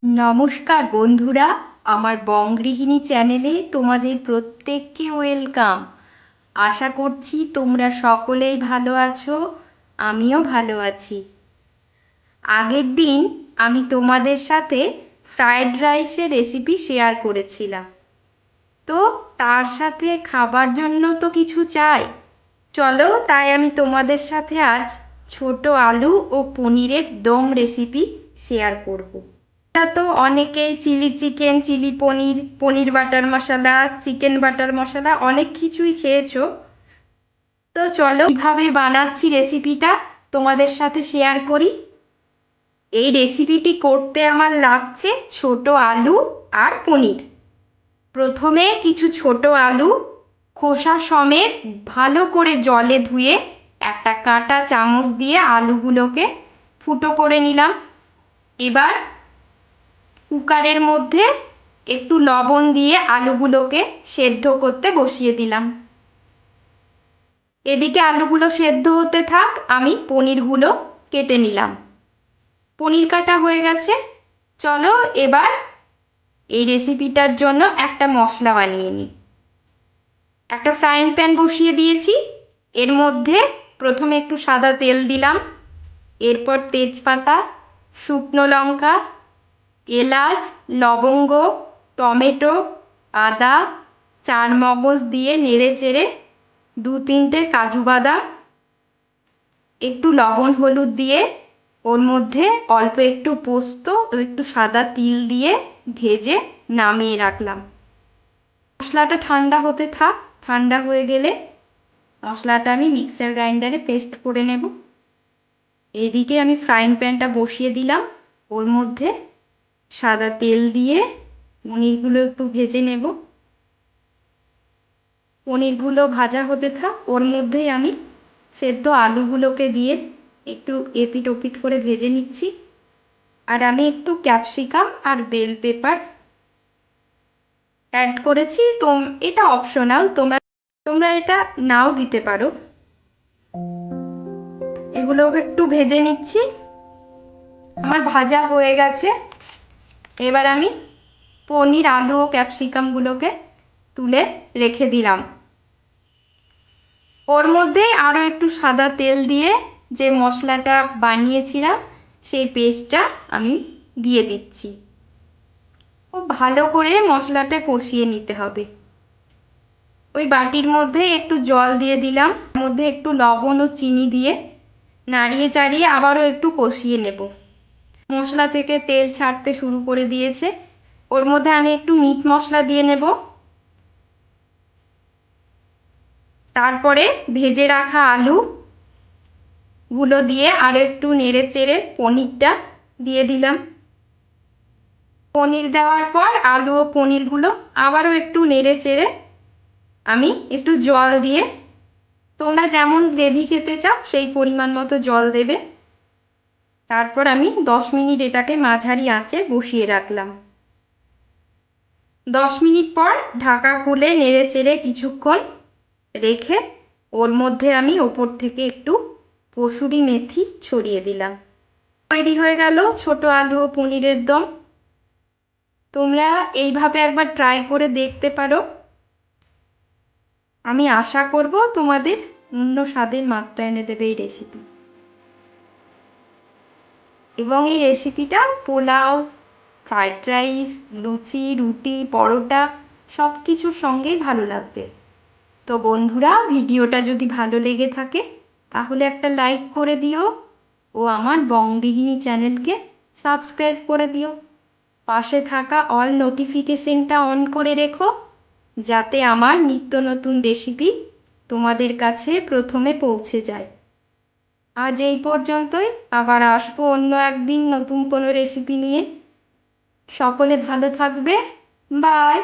নমস্কার বন্ধুরা, আমার বঙ্গগৃহিণী চ্যানেলে তোমাদের প্রত্যেককে ওয়েলকাম। আশা করছি তোমরা সকলেই ভালো আছো, আমিও ভালো আছি। আগের দিন আমি তোমাদের সাথে ফ্রায়েড রাইসের রেসিপি শেয়ার করেছিলাম। তো তার সাথে খাবার জন্য তো কিছু চাই। চলো, তাই আমি তোমাদের সাথে আজ ছোট আলু ও পনিরের দম রেসিপি শেয়ার করব। এটা তো অনেকেই চিলি চিকেন, চিলি পনির, পনির বাটার মশলা, চিকেন বাটার মশলা অনেক কিছুই খেয়েছো। তো চলো কীভাবে বানাচ্ছি রেসিপিটা তোমাদের সাথে শেয়ার করি। এই রেসিপিটি করতে আমার লাগছে ছোট আলু আর পনির। প্রথমে কিছু ছোট আলু খোসা সমেত ভালো করে জলে ধুয়ে একটা কাঁটা চামচ দিয়ে আলুগুলোকে ফুটো করে নিলাম। এবার কুকারের মধ্যে একটু লবণ দিয়ে আলুগুলোকে সেদ্ধ করতে বসিয়ে দিলাম। এদিকে আলুগুলো সেদ্ধ হতে থাক, আমি পনিরগুলো কেটে নিলাম। পনির কাটা হয়ে গেছে। চলো এবার এই রেসিপিটার জন্য একটা মশলা বানিয়ে নিই। একটা ফ্রাইং প্যান বসিয়ে দিয়েছি। এর মধ্যে প্রথমে একটু সাদা তেল দিলাম, এরপর তেজপাতা, শুকনো লঙ্কা, এলাচ, লবঙ্গ, টমেটো, আদা, চারমগজ দিয়ে নেড়ে চেড়ে 2-3টে কাজু বাদাম, একটু লবণ হলুদ দিয়ে ওর মধ্যে অল্প একটু পোস্ত ও একটু সাদা তিল দিয়ে ভেজে নামিয়ে রাখলাম। মশলাটা ঠান্ডা হতে থাক। ঠান্ডা হয়ে গেলে মশলাটা আমি মিক্সার গ্রাইন্ডারে পেস্ট করে নেব। এদিকে আমি ফ্রাইং প্যানটা বসিয়ে দিলাম, ওর মধ্যে সাদা তেল দিয়ে পনিরগুলো একটু ভেজে নেব। পনিরগুলো ভাজা হতে থাক, ওর মধ্যেই আমি সেদ্ধ আলুগুলোকে দিয়ে একটু এপিট ওপিট করে ভেজে নিচ্ছি। আর আমি একটু ক্যাপসিকাম আর বেল পেপার অ্যাড করেছি। এটা অপশনাল, তোমরা তোমরা এটা নাও দিতে পারো। এগুলোকে একটু ভেজে নিচ্ছি। আমার ভাজা হয়ে গেছে। এবার আমি পনির, আলু ও ক্যাপসিকামগুলোকে তুলে রেখে দিলাম। ওর মধ্যে আরও একটু সাদা তেল দিয়ে যে মশলাটা বানিয়েছিলাম সেই পেস্টটা আমি দিয়ে দিচ্ছি। খুব ভালো করে মশলাটা কষিয়ে নিতে হবে। ওই বাটির মধ্যে একটু জল দিয়ে দিলাম, মধ্যে একটু লবণ ও চিনি দিয়ে নাড়িয়ে চাড়িয়ে আবারও একটু কষিয়ে নেব। মশলা থেকে তেল ছাড়তে শুরু করে দিয়েছে। ওর মধ্যে আমি একটু মিট মশলা দিয়ে নেব। তারপরে ভেজে রাখা আলুগুলো দিয়ে আরও একটু নেড়ে চেড়ে পনিরটা দিয়ে দিলাম। পনির দেওয়ার পর আলু ও পনিরগুলো আবারও একটু নেড়ে চেড়ে আমি একটু জল দিয়ে, তোমরা যেমন গ্রেভি খেতে চাও সেই পরিমাণ মতো জল দেবে। তারপর আমি 10 মিনিট এটাকে মাঝারি আঁচে বসিয়ে রাখলাম। 10 মিনিট পর ঢাকা খুলে নেড়ে চেড়ে কিছুক্ষণ রেখে ওর মধ্যে আমি ওপর থেকে একটু কসুরি মেথি ছড়িয়ে দিলাম। তৈরি হয়ে গেল ছোট আলু ও পনিরের দম। তোমরা এইভাবে একবার ট্রাই করে দেখতে পারো। আমি আশা করব তোমাদের অন্য স্বাদের মাত্রা এনে দেবে এই রেসিপি। এবং এই রেসিপিটা পোলাও, ফ্রাইড রাইস, লুচি, রুটি, পরোটা সব কিছুর সঙ্গেই ভালো লাগবে। তো বন্ধুরা, ভিডিওটা যদি ভালো লেগে থাকে তাহলে একটা লাইক করে দিও ও আমার বঙ্গগৃহিণী চ্যানেলকে সাবস্ক্রাইব করে দিও। পাশে থাকা অল নোটিফিকেশনটা অন করে রেখো, যাতে আমার নিত্য নতুন রেসিপি তোমাদের কাছে প্রথমে পৌঁছে যায়। আজ এই পর্যন্তই, আবার আসবো অন্য একদিন নতুন কোনো রেসিপি নিয়ে। সকলে ভালো থাকবে। বাই।